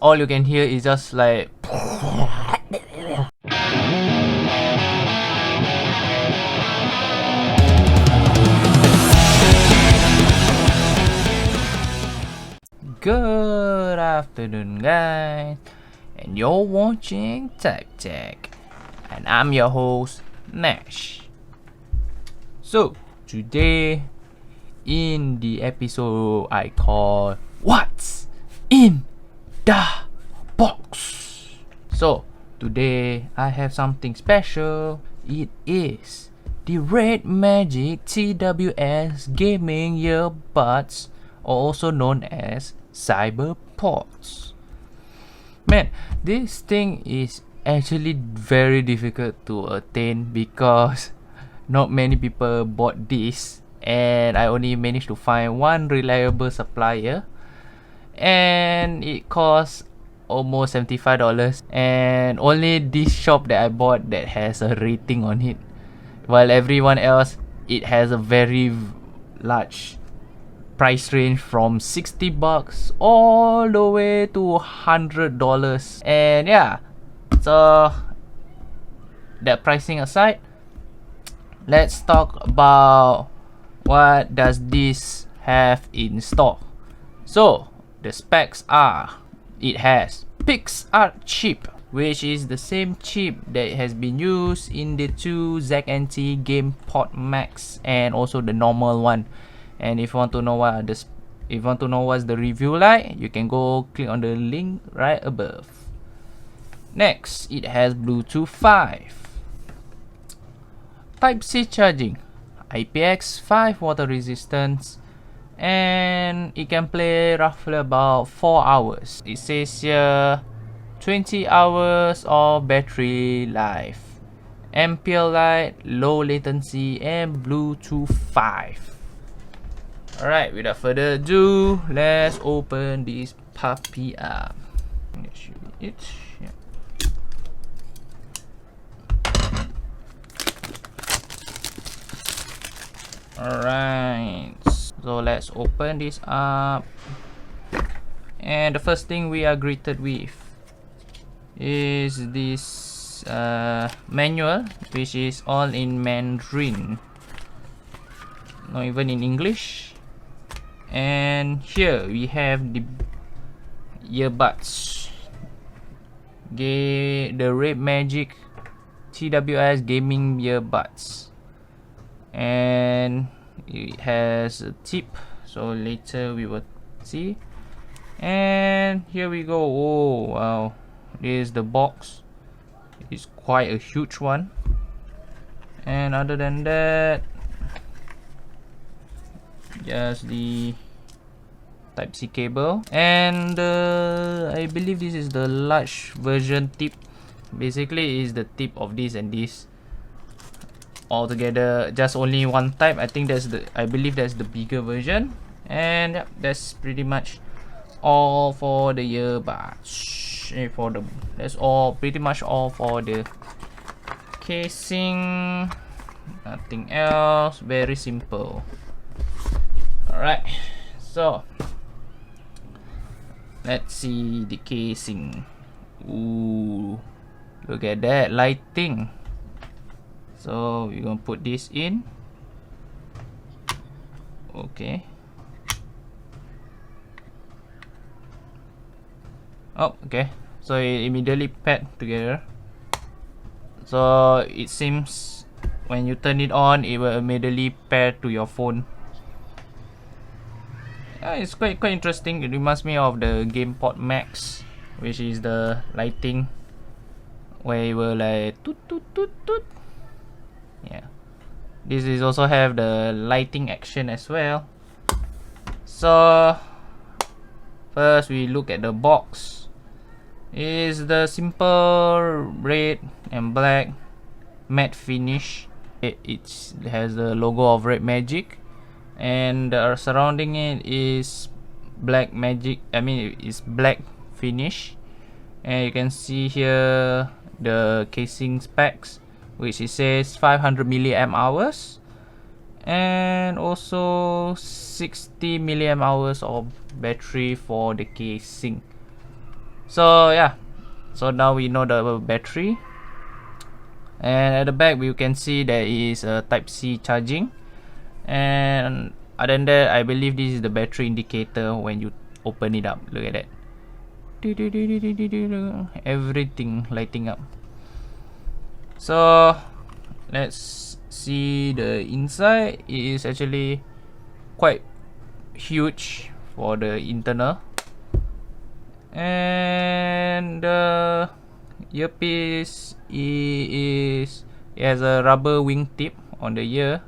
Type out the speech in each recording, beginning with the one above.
all you can hear is just like good afternoon, guys, and you're watching Type Tech, and I'm your host Nash. So today in the episode I call What's in the Box. So today I have something special. It is the Redmagic TWS gaming earbuds, also known as Cyberpods. Man, this thing is actually very difficult to attain because not many people bought this, and I only managed to find one reliable supplier, and it costs almost $75, and only this shop that I bought that has a rating on it, while everyone else, it has a very large price range from $60 all the way to $100. And yeah, so that pricing aside, let's talk about what does this have in store. So the specs are, it has PixArt Chip, which is the same chip that has been used in the two ZNT Gamepods Max and also the normal one. And if you want to know what's the review like, you can go click on the link right above. Next, it has Bluetooth 5, Type-C charging, IPX5 water resistance, and it can play roughly about 4 hours. It says here 20 hours of battery life, ambient light, low latency, and Bluetooth 5. Alright, without further ado, let's open this puppy up. That should be it. Yeah. Alright, so let's open this up. And the first thing we are greeted with is this manual, which is all in Mandarin, not even in English. And here we have the earbuds, the Redmagic TWS gaming earbuds, and it has a tip, so later we will see. And here we go. Oh wow, this is the box. It's quite a huge one. And other than that, just the Type-C cable, and I believe this is the large version tip. Basically is the tip of this and this all together, just only one type. I believe that's the bigger version. And yep, that's pretty much all for the earbuds. That's all, pretty much all for the casing. Nothing else, very simple. Alright, so let's see the casing. Ooh, look at that lighting. So we're gonna put this in. Okay. Oh, okay. So it immediately paired together. So it seems when you turn it on, it will immediately pair to your phone. It's quite interesting. It reminds me of the Gamepods Max, which is the lighting where it will like toot toot toot toot. Yeah, this is also have the lighting action as well. So first we look at the box. Is the simple red and black matte finish. It has the logo of Redmagic, and surrounding it is black finish. And you can see here the casing specs, which it says 500 milliamp hours and also 60 milliamp hours of battery for the casing. So yeah, so now we know the battery, and at the back we can see there is a Type-C charging, and other than that, I believe this is the battery indicator when you open it up. Look at that, everything lighting up. So let's see the inside. It is actually quite huge for the internal, and the earpiece it has a rubber wingtip on the ear,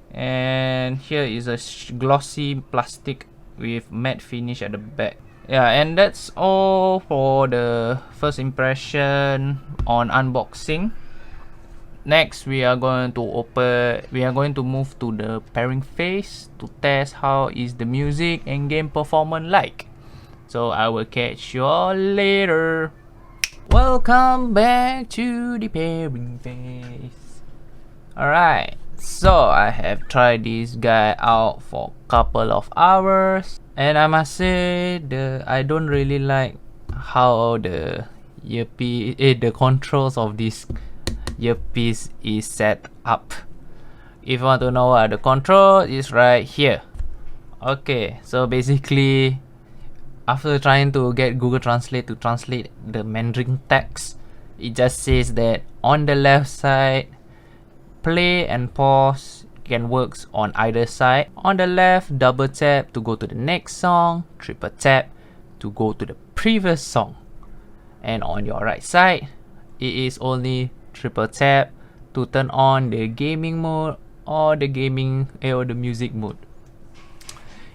and here is a glossy plastic with matte finish at the back. Yeah, and that's all for the first impression on unboxing. Next, we are going to move to the pairing phase to test how is the music and game performance like. So I will catch you all later. Welcome back to the pairing phase. Alright, so I have tried this guy out for a couple of hours, and I must say I don't really like how the earpiece, the controls of this earpiece is set up. If you want to know what the control is, right here. Okay, so basically, after trying to get Google Translate to translate the Mandarin text, it just says that on the left side, play and pause can work on either side. On the left, double tap to go to the next song, triple tap to go to the previous song. And on your right side, it is only triple tap to turn on the gaming mode or the music mode.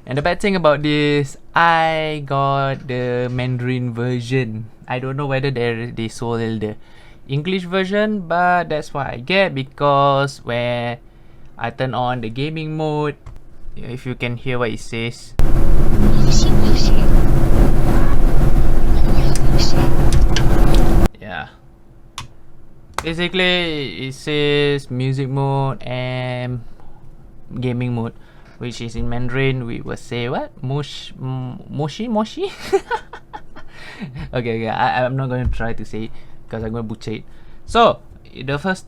And the bad thing about this, I got the Mandarin version. I don't know whether they sold the English version, but that's what I get, because when I turn on the gaming mode, if you can hear what it says. Yeah. Basically, it says music mode and gaming mode, which is in Mandarin. We will say what? Moshi? Okay, I'm not going to try to say it because I'm going to butcher it. So the first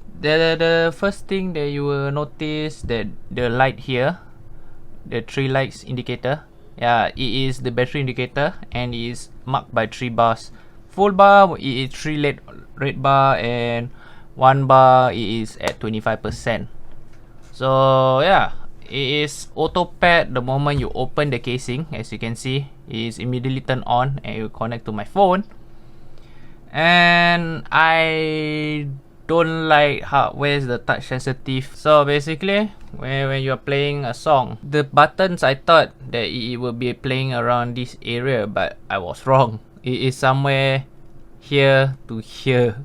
thing that you will notice that the light here, the 3 lights indicator, yeah, it is the battery indicator, and it is marked by 3 bars. Full bar it is 3 red bar, and 1 bar it is at 25%. So yeah, it is auto pad the moment you open the casing. As you can see, it is immediately turned on and it will connect to my phone. And I don't like where's the touch sensitive. So basically, when you are playing a song, the buttons, I thought that it will be playing around this area, but I was wrong. It is somewhere here to here.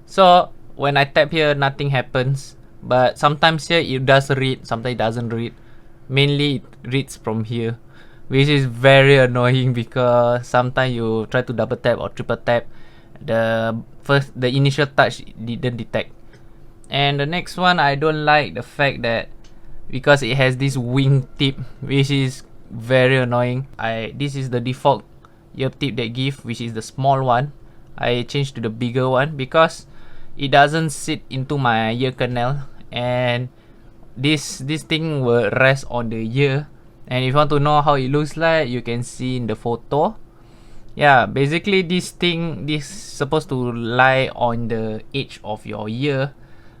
So when I tap here, nothing happens, but sometimes here it does read, sometimes it doesn't read. Mainly it reads from here, which is very annoying, because sometimes you try to double tap or triple tap, the initial touch didn't detect. And the next one, I don't like the fact that because it has this wing tip, which is very annoying. This is the default ear tip they give, which is the small one. I changed to the bigger one because it doesn't sit into my ear canal, and this thing will rest on the ear. And if you want to know how it looks like, you can see in the photo. Yeah, basically this supposed to lie on the edge of your ear,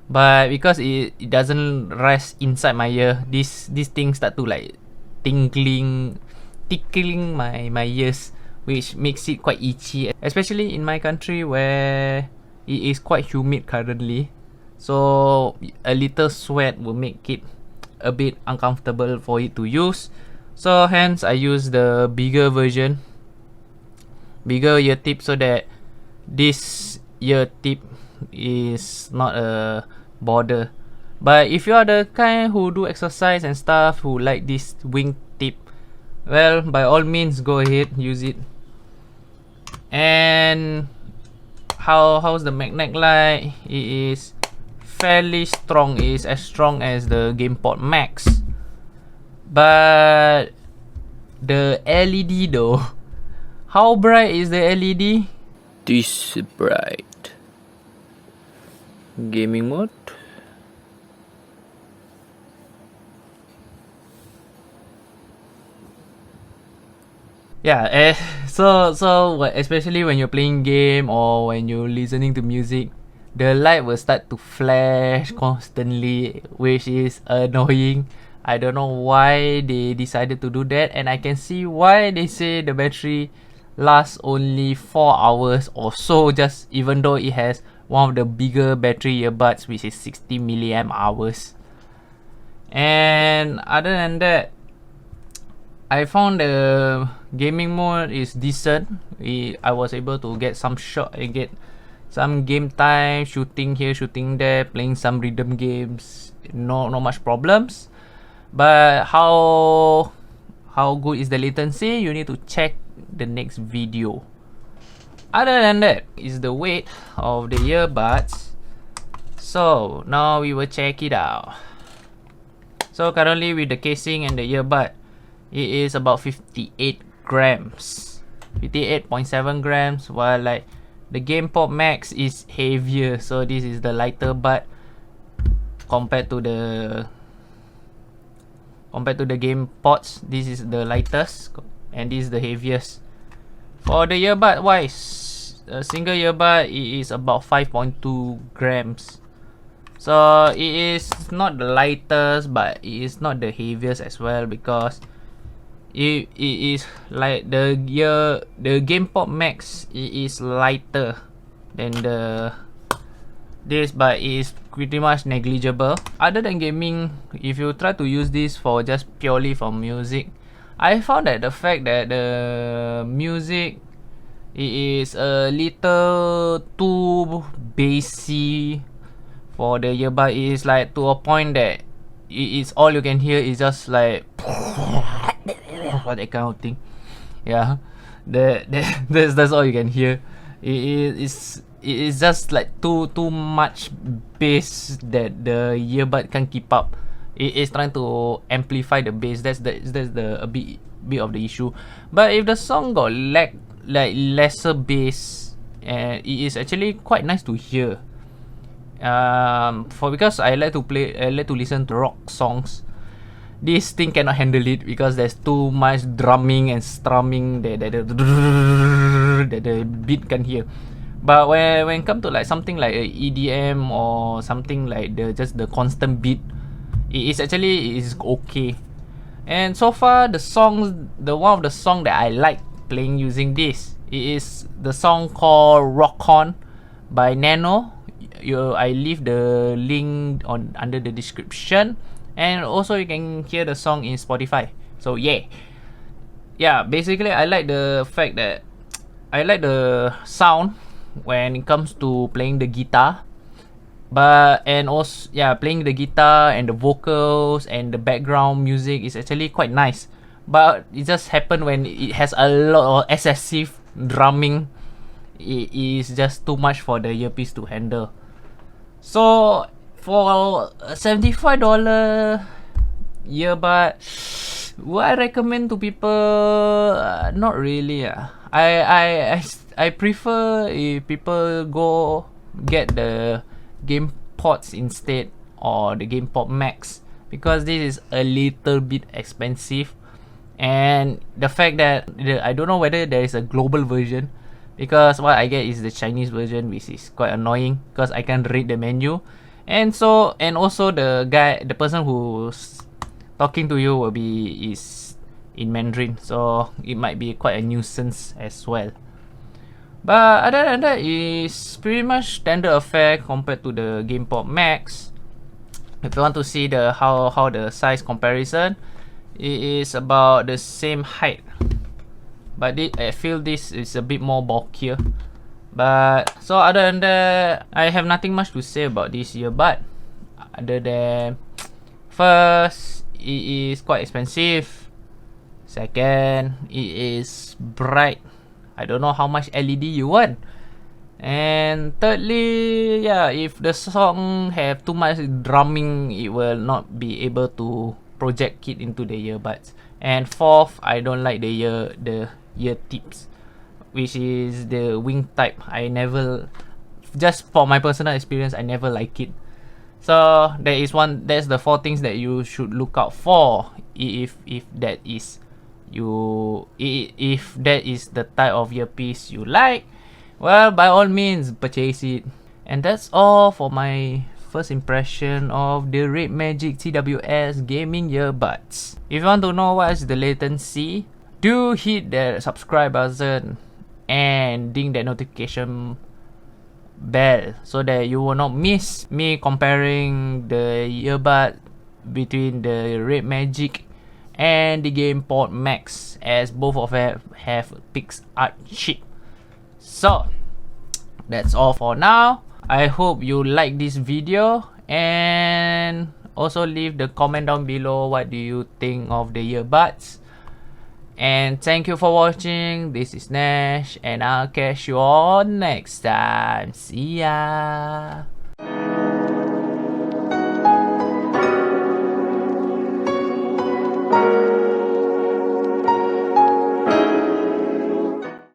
but because it doesn't rest inside my ear, this thing start to like tickling my ears, which makes it quite itchy, especially in my country where it is quite humid currently. So a little sweat will make it a bit uncomfortable for it to use. So hence I use the bigger version, bigger ear tip, so that this ear tip is not a bother. But if you are the kind who do exercise and stuff, who like this wing tip, well, by all means go ahead, use it. And how's the magnet like? It is fairly strong. It is as strong as the Gamepods Max, but the LED though, How bright is the LED? This bright. Gaming mode. Yeah, so especially when you're playing game or when you're listening to music, the light will start to flash constantly, which is annoying. I don't know why they decided to do that, and I can see why they say the battery lasts only 4 hours or so, just even though it has one of the bigger battery earbuds, which is 60 milliamp hours. And other than that, I found the gaming mode is decent. I was able to get some game time, shooting here, shooting there, playing some rhythm games. No much problems. But how good is the latency? You need to check the next video. Other than that, is the weight of the earbuds. So now we will check it out. So currently with the casing and the earbud, it is about 58 grams, 58.7 grams, while like the Gamepods Max is heavier. So this is the lighter bud compared to the Gamepods. This is the lightest and this is the heaviest. For the earbud wise, a single earbud is about 5.2 grams. So it is not the lightest, but it is not the heaviest as well, because it is like the Gamepods Max. It is lighter than this, but it is pretty much negligible. Other than gaming, if you try to use this for just purely for music, I found that the fact that the music is a little too bassy for the earbud. It is like to a point that it is all you can hear is just like that kind of thing. Yeah, that's all you can hear. It is just like too much bass that the earbud can't keep up. It is trying to amplify the bass. That's a bit of the issue. But if the song got like lesser bass, and it is actually quite nice to hear. Because I like to listen to rock songs. This thing cannot handle it because there's too much drumming and strumming that the beat can hear. But when it comes to like something like a EDM or something like just the constant beat, it is okay. And so far one of the songs that I like playing using this, it is the song called Rock On by Nano. I leave the link under the description, and also you can hear the song in Spotify. So yeah, basically I like the fact that I like the sound when it comes to playing the guitar, and also playing the guitar and the vocals and the background music is actually quite nice. But it just happened when it has a lot of excessive drumming. It is just too much for the earpiece to handle. So for a $75 earbud, would I recommend to people? Not really. I prefer if people go get the Gamepods instead, or the Gamepods Max, because this is a little bit expensive. And the fact that I don't know whether there is a global version, because what I get is the Chinese version, which is quite annoying because I can't read the menu. And also the person who's talking to you is in Mandarin, so it might be quite a nuisance as well. But other than that, it's pretty much standard affair compared to the Gamepods Max. If you want to see how the size comparison, it is about the same height, but I feel this is a bit more bulkier. But so other than that, I have nothing much to say about this earbud, other than first, it is quite expensive. Second, it is bright. I don't know how much LED you want. And thirdly, if the song have too much drumming, it will not be able to project it into the earbuds. And fourth, I don't like the ear tips. which is the wing type. I never, just for my personal experience, I never like it. So that's the 4 things that you should look out for if that is if that is the type of earpiece you like. Well, by all means, purchase it. And that's all for my first impression of the Redmagic TWS gaming earbuds. If you want to know what is the latency, do hit the subscribe button and ding that notification bell so that you will not miss me comparing the earbud between the Redmagic and the Gamepods Max, as both of them have PixArt Chip. So that's all for now. I hope you like this video, and also leave the comment down below what do you think of the earbuds. And thank you for watching. This is Nash, and I'll catch you all next time. See ya.